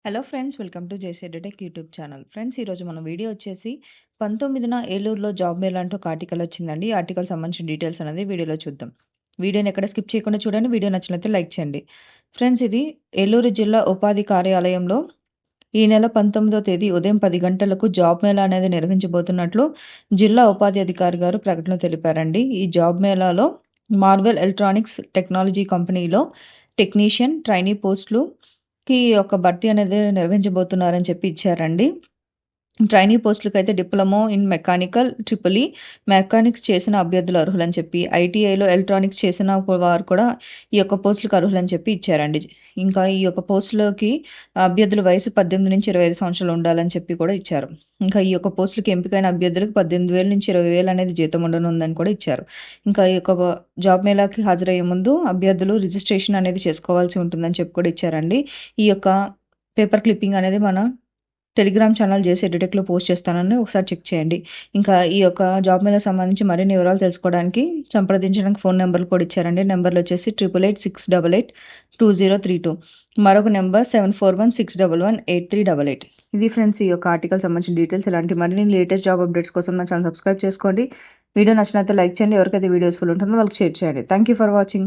Hello friends, welcome to JC tech YouTube channel. Friends, ఈరోజు మన video వచ్చేసి 19న ఏలూరులో జాబ్ మేళా అంటూ ఒక ఆర్టికల్ వచ్చిందండి. ఈ ఆర్టికల్ సంబంధించిన డీటెయిల్స్ అనేది వీడియోలో చూద్దాం. వీడియోని ఎక్కడ స్కిప్ చేయకుండా చూడండి. వీడియో నచ్చినట్లయితే లైక్ చేయండి. ఫ్రెండ్స్, ఇది ఏలూరు జిల్లా ఉపాధి కార్యాలయంలో ఈ నెల 19వ తేదీ ఉదయం 10 గంటలకు జాబ్ మేళా అనేది నిర్వహించబోతున్నట్లు జిల్లా ఉపాధి అధికారి గారు ప్రకటనలో తెలిపారండి. ఈ జాబ్ మేళాలో మార్వెల్ ఎలక్ట్రానిక్స్ టెక్నాలజీ కంపెనీలో టెక్నీషియన్, ట్రైనీ పోస్టులుకి ఒక భర్తీ అనేది నిర్వహించబోతున్నారని చెప్పి ఇచ్చారండి. ట్రైనీ పోస్టులకైతే diploma in mechanical, triple mechanics చేసిన అభ్యర్థులు అర్హులని చెప్పి, ఐటీఐలో ఎలక్ట్రానిక్స్ చేసిన వారు కూడా ఈ యొక్క పోస్టులకు అర్హులని చెప్పి ఇచ్చారండి. ఇంకా ఈ యొక్క పోస్టులకి అభ్యర్థుల వయసు 18 నుంచి 25 సంవత్సరాలు ఉండాలని చెప్పి కూడా ఇచ్చారు. ఇంకా ఈ యొక్క పోస్టులకి ఎంపికైన అభ్యర్థులకు 18,000 నుంచి 20,000 అనేది జీతం ఉండనుందని కూడా ఇచ్చారు. ఇంకా ఈ యొక్క జాబ్ మేళాకి హాజరయ్యే ముందు అభ్యర్థులు రిజిస్ట్రేషన్ అనేది చేసుకోవాల్సి ఉంటుందని చెప్పి కూడా ఇచ్చారండి. ఈ యొక్క పేపర్ క్లిప్పింగ్ అనేది మన టెలిగ్రామ్ ఛానల్ జేసీ టెక్లో పోస్ట్ చేస్తానని ఒకసారి చెక్ చేయండి. ఇంకా ఈ యొక్క జాబ్ మేళా సంబంధించి మరిన్ని వివరాలు తెలుసుకోవడానికి సంప్రదించడానికి ఫోన్ నెంబర్లు కూడా ఇచ్చారండి. నెంబర్లు వచ్చేసి 8886882032, మరొక నెంబర్ 7416118388. ఇది ఫ్రెండ్స్ ఈ యొక్క ఆర్టికల్ సంబంధించిన డీటెయిల్స్. ఇలాంటి మరిన్ని లేటెస్ట్ జాబ్ అప్డేట్స్ కోసం నా ఛానల్ సబ్స్క్రైబ్ చేసుకోండి. వీడియో నచ్చినట్లయితే లైక్ చేయండి. ఎవరికైతే వీడియోస్ ఫుల్ ఉంటుందో వాళ్ళకి షేర్ చేయండి. Thank you for watching.